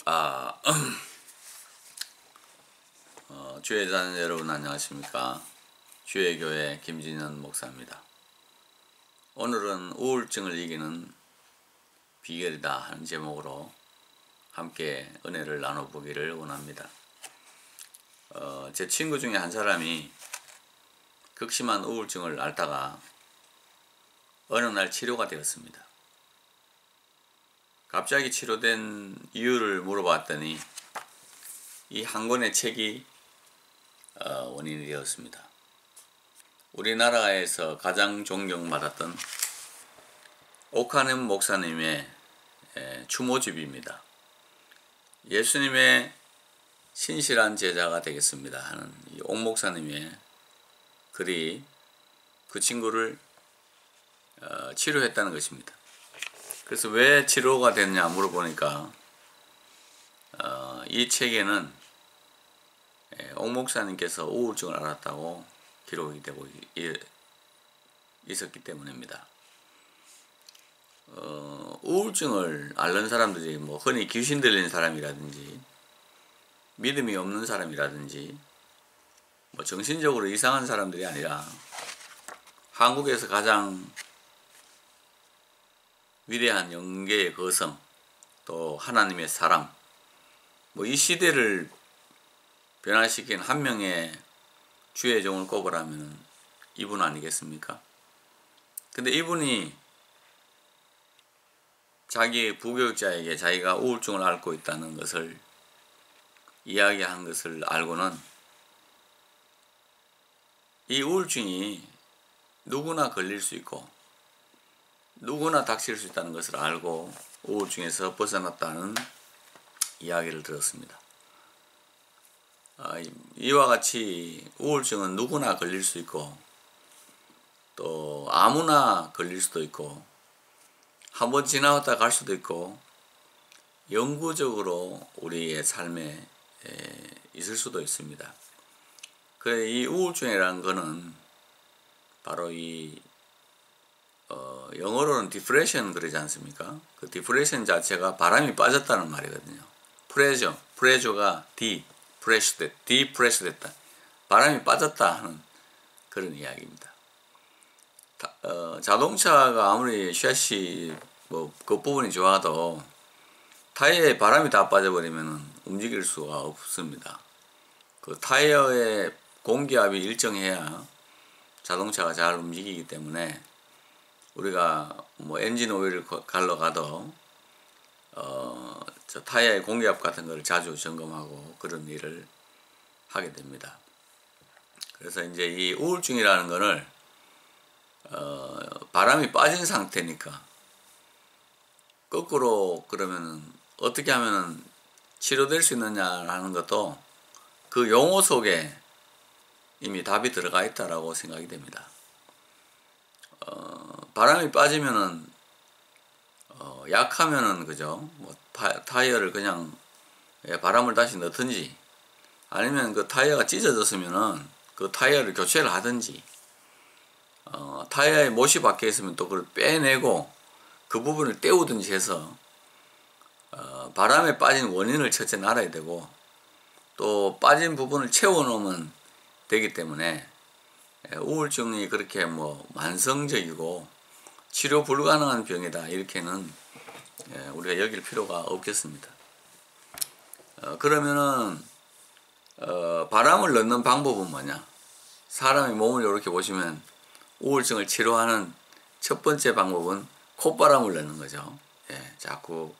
아, 주의 자녀 여러분 안녕하십니까? 주의 교회 김진현 목사입니다. 오늘은 우울증을 이기는 비결이다 하는 제목으로 함께 은혜를 나눠보기를 원합니다. 제 친구 중에 한 사람이 극심한 우울증을 앓다가 어느 날 치료가 되었습니다. 갑자기 치료된 이유를 물어봤더니 이 한 권의 책이 원인이 되었습니다. 우리나라에서 가장 존경받았던 옥하는 목사님의 추모집입니다. 예수님의 신실한 제자가 되겠습니다 하는 이 옥 목사님의 글이 그 친구를 치료했다는 것입니다. 그래서 왜 치료가 됐냐 물어보니까 이 책에는 옥 목사님께서 우울증을 앓았다고 기록이 되고 있었기 때문입니다. 우울증을 앓는 사람들이 흔히 귀신 들린 사람이라든지 믿음이 없는 사람이라든지 정신적으로 이상한 사람들이 아니라 한국에서 가장 위대한 영계의 거성, 또 하나님의 사람, 이 시대를 변화시킨 한 명의 주의 종을 꼽으라면 이분 아니겠습니까? 근데 이분이 자기 부교육자에게 자기가 우울증을 앓고 있다는 것을 이야기한 것을 알고는 이 우울증이 누구나 걸릴 수 있고 누구나 닥칠 수 있다는 것을 알고 우울증에서 벗어났다는 이야기를 들었습니다. 이와 같이 우울증은 누구나 걸릴 수 있고 또 아무나 걸릴 수도 있고 한번 지나갔다 갈 수도 있고 영구적으로 우리의 삶에 있을 수도 있습니다. 그래 이 우울증이라는 것은 바로 이 영어로는 디프레션 그러지 않습니까? 그 디프레션 자체가 바람이 빠졌다는 말이거든요. 프레저가 디프레스 됐다. 바람이 빠졌다 하는 그런 이야기입니다. 자동차가 아무리 샤시 그 부분이 좋아도 타이어에 바람이 다 빠져버리면 움직일 수가 없습니다. 그 타이어의 공기압이 일정해야 자동차가 잘 움직이기 때문에 우리가 엔진 오일을 갈러 가도 타이어의 공기압 같은 걸 자주 점검하고 그런 일을 하게 됩니다. 그래서 이제 이 우울증이라는 거를 바람이 빠진 상태니까 거꾸로 그러면은 어떻게 하면은 치료될 수 있느냐라는 것도 그 용어 속에 이미 답이 들어가 있다라고 생각이 됩니다. 바람이 빠지면은 약하면은 그죠? 타이어를 그냥 바람을 다시 넣든지 아니면 그 타이어가 찢어졌으면은 그 타이어를 교체를 하든지 타이어의 못이 박혀 있으면 또 그걸 빼내고 그 부분을 떼우든지 해서 바람에 빠진 원인을 첫째 알아야 되고 또 빠진 부분을 채워놓으면 되기 때문에 우울증이 그렇게 만성적이고 치료 불가능한 병이다 이렇게는 우리가 여길 필요가 없겠습니다. 그러면은 바람을 넣는 방법은 뭐냐? 사람의 몸을 이렇게 보시면 우울증을 치료하는 첫 번째 방법은 콧바람을 넣는 거죠. 자꾸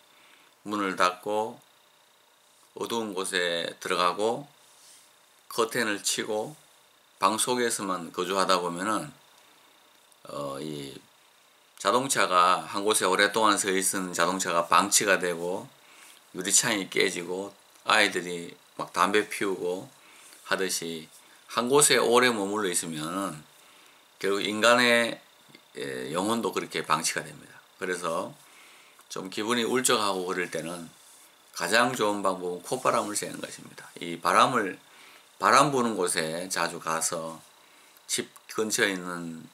문을 닫고 어두운 곳에 들어가고 커튼을 치고 방 속에서만 거주하다 보면은 이 자동차가 한 곳에 오랫동안 서 있은 자동차가 방치가 되고 유리창이 깨지고 아이들이 막 담배 피우고 하듯이 한 곳에 오래 머물러 있으면 결국 인간의 영혼도 그렇게 방치가 됩니다. 그래서 좀 기분이 울적하고 그럴 때는 가장 좋은 방법은 콧바람을 쐬는 것입니다. 이 바람 부는 곳에 자주 가서 집 근처에 있는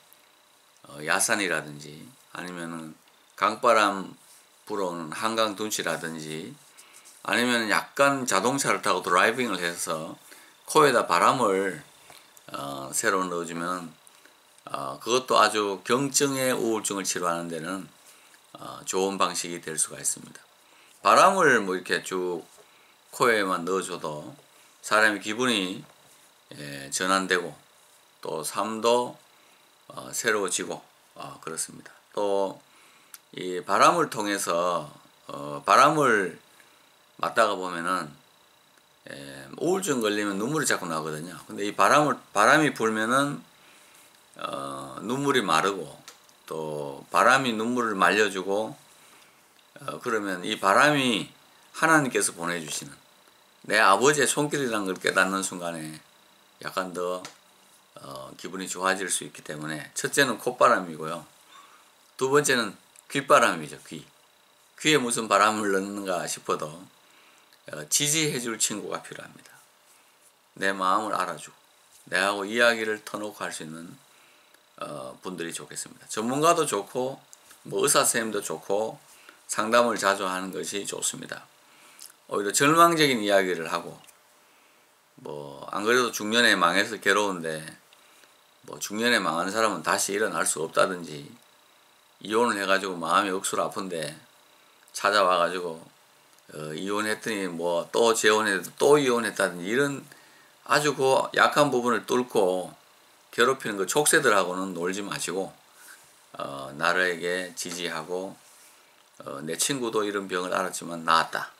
야산이라든지 아니면은 강바람 불어오는 한강 둔치라든지 아니면 약간 자동차를 타고 드라이빙을 해서 코에다 바람을 새로 넣어주면 그것도 아주 경증의 우울증을 치료하는 데는 좋은 방식이 될 수가 있습니다. 바람을 뭐 이렇게 쭉 코에만 넣어줘도 사람의 기분이 전환되고 또 삶도 새로워지고 그렇습니다. 또 이 바람을 통해서 바람을 맞다가 보면은 우울증 걸리면 눈물이 자꾸 나거든요. 근데 이 바람이 불면은 눈물이 마르고 또 바람이 눈물을 말려주고 그러면 이 바람이 하나님께서 보내주시는 내 아버지의 손길이라는 걸 깨닫는 순간에 약간 더 기분이 좋아질 수 있기 때문에 첫째는 콧바람이고요. 두 번째는 귓바람이죠. 귀에 무슨 바람을 넣는가 싶어도 지지해줄 친구가 필요합니다. 내 마음을 알아주고 내하고 이야기를 터놓고 할 수 있는 분들이 좋겠습니다. 전문가도 좋고 뭐 의사 선생님도 좋고 상담을 자주 하는 것이 좋습니다. 오히려 절망적인 이야기를 하고 뭐 안 그래도 중년에 망해서 괴로운데 뭐 중년에 망한 사람은 다시 일어날 수 없다든지 이혼을 해가지고 마음이 억수로 아픈데 찾아와가지고 이혼했더니 뭐 또 재혼해도 또 이혼했다든지 이런 아주 그 약한 부분을 뚫고 괴롭히는 그 족쇄들하고는 놀지 마시고 나에게 지지하고 내 친구도 이런 병을 앓았지만 나았다.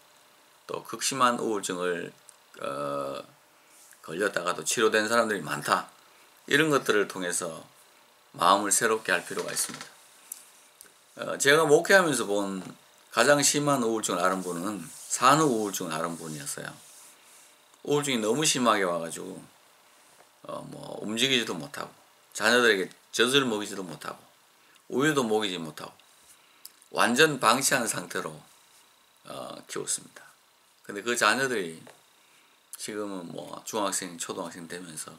또 극심한 우울증을 걸렸다가도 치료된 사람들이 많다. 이런 것들을 통해서 마음을 새롭게 할 필요가 있습니다. 제가 목회하면서 본 가장 심한 우울증을 앓은 분은 산후 우울증을 앓은 분이었어요. 우울증이 너무 심하게 와가지고 뭐 움직이지도 못하고 자녀들에게 젖을 먹이지도 못하고 우유도 먹이지 못하고 완전 방치한 상태로 키웠습니다. 근데 그 자녀들이 지금은 뭐 중학생, 초등학생 되면서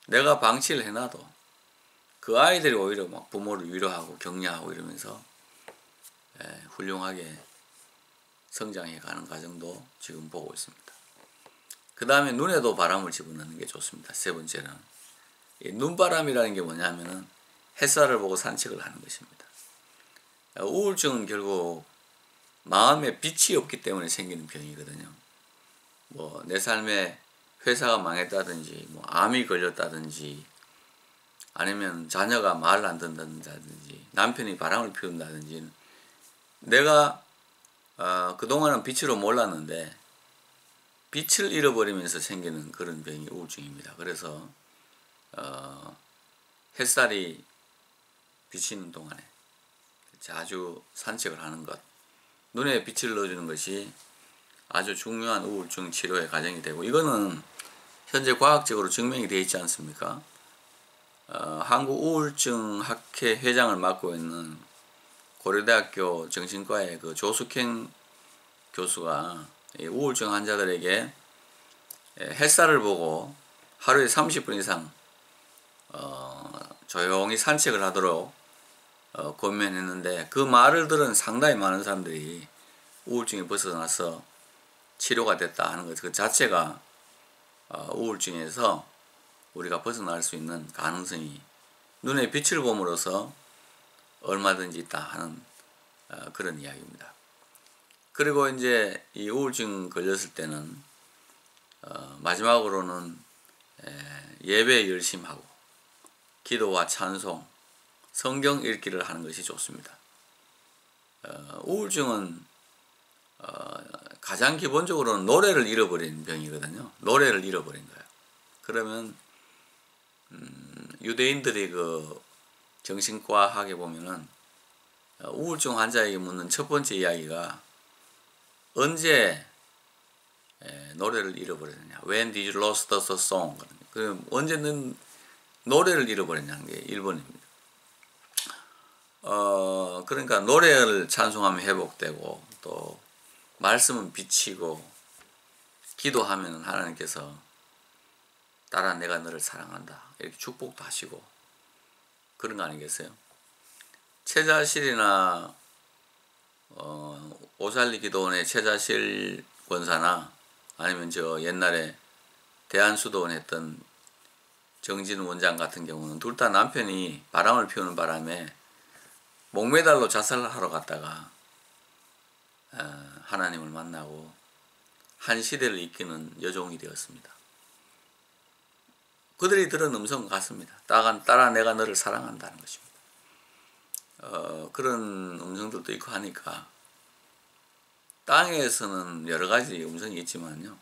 내가 방치를 해놔도 그 아이들이 오히려 막 부모를 위로하고 격려하고 이러면서 훌륭하게 성장해 가는 과정도 지금 보고 있습니다. 그 다음에 눈에도 바람을 집어넣는 게 좋습니다. 세 번째는 이 눈바람이라는 게 뭐냐면은 햇살을 보고 산책을 하는 것입니다. 우울증은 결국 마음에 빛이 없기 때문에 생기는 병이거든요. 뭐 내 삶에 회사가 망했다든지 뭐 암이 걸렸다든지 아니면 자녀가 말을 안 듣는다든지 남편이 바람을 피운다든지 내가 그동안은 빛으로 몰랐는데 빛을 잃어버리면서 생기는 그런 병이 우울증입니다. 그래서 햇살이 비치는 동안에 자주 산책을 하는 것, 눈에 빛을 넣어주는 것이 아주 중요한 우울증 치료의 과정이 되고 이거는 현재 과학적으로 증명이 되어 있지 않습니까? 한국우울증학회 회장을 맡고 있는 고려대학교 정신과의 그 조숙행 교수가 우울증 환자들에게 햇살을 보고 하루에 30분 이상 조용히 산책을 하도록 권면했는데 그 말을 들은 상당히 많은 사람들이 우울증이 벗어나서 치료가 됐다 하는 것 그 자체가 우울증에서 우리가 벗어날 수 있는 가능성이 눈에 빛을 봄으로써 얼마든지 있다 하는 그런 이야기입니다. 그리고 이제 이 우울증 걸렸을 때는 마지막으로는 예배에 열심하고 기도와 찬송, 성경 읽기를 하는 것이 좋습니다. 우울증은 가장 기본적으로는 노래를 잃어버린 병이거든요. 노래를 잃어버린 거예요. 그러면 유대인들이 그 정신과학에 보면은 우울증 환자에게 묻는 첫 번째 이야기가 언제 노래를 잃어버렸느냐. When did you lose the song? 그럼 언제는 노래를 잃어버렸냐는 게 1번입니다. 그러니까 노래를 찬송하면 회복되고 또 말씀은 비치고 기도하면 하나님께서 딸아 내가 너를 사랑한다 이렇게 축복도 하시고 그런 거 아니겠어요? 채자실이나 오살리 기도원의 최자실 권사나 아니면 저 옛날에 대한수도원 했던 정진 원장 같은 경우는 둘 다 남편이 바람을 피우는 바람에 목메달로 자살을 하러 갔다가 하나님을 만나고 한 시대를 이끄는 여종이 되었습니다. 그들이 들은 음성은 같습니다. 딸아 내가 너를 사랑한다는 것입니다. 그런 음성들도 있고 하니까 땅에서는 여러 가지 음성이 있지만요.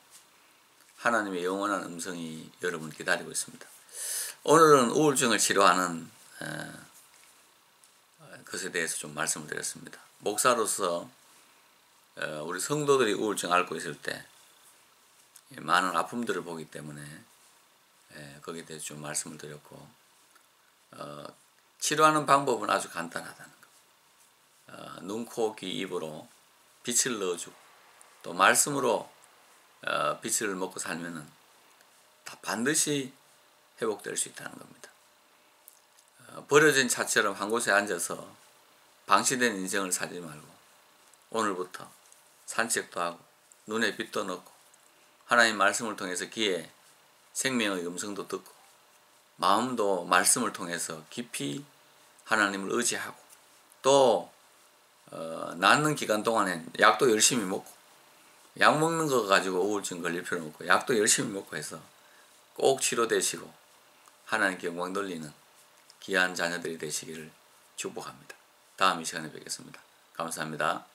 하나님의 영원한 음성이 여러분 기다리고 있습니다. 오늘은 우울증을 치료하는 것에 대해서 좀 말씀을 드렸습니다. 목사로서 우리 성도들이 우울증 앓고 있을 때 많은 아픔들을 보기 때문에 거기에 대해서 좀 말씀을 드렸고 치료하는 방법은 아주 간단하다는 거. 눈, 코, 귀, 입으로 빛을 넣어주고 또 말씀으로 빛을 먹고 살면은 다 반드시 회복될 수 있다는 겁니다. 버려진 차처럼 한 곳에 앉아서 방치된 인생을 살지 말고 오늘부터 산책도 하고 눈에 빛도 넣고 하나님 말씀을 통해서 귀에 생명의 음성도 듣고 마음도 말씀을 통해서 깊이 하나님을 의지하고 또 낫는 기간 동안엔 약도 열심히 먹고 약 먹는 거 가지고 우울증 걸릴 필요는 없고 약도 열심히 먹고 해서 꼭 치료되시고 하나님께 영광 돌리는 귀한 자녀들이 되시기를 축복합니다. 다음 이 시간에 뵙겠습니다. 감사합니다.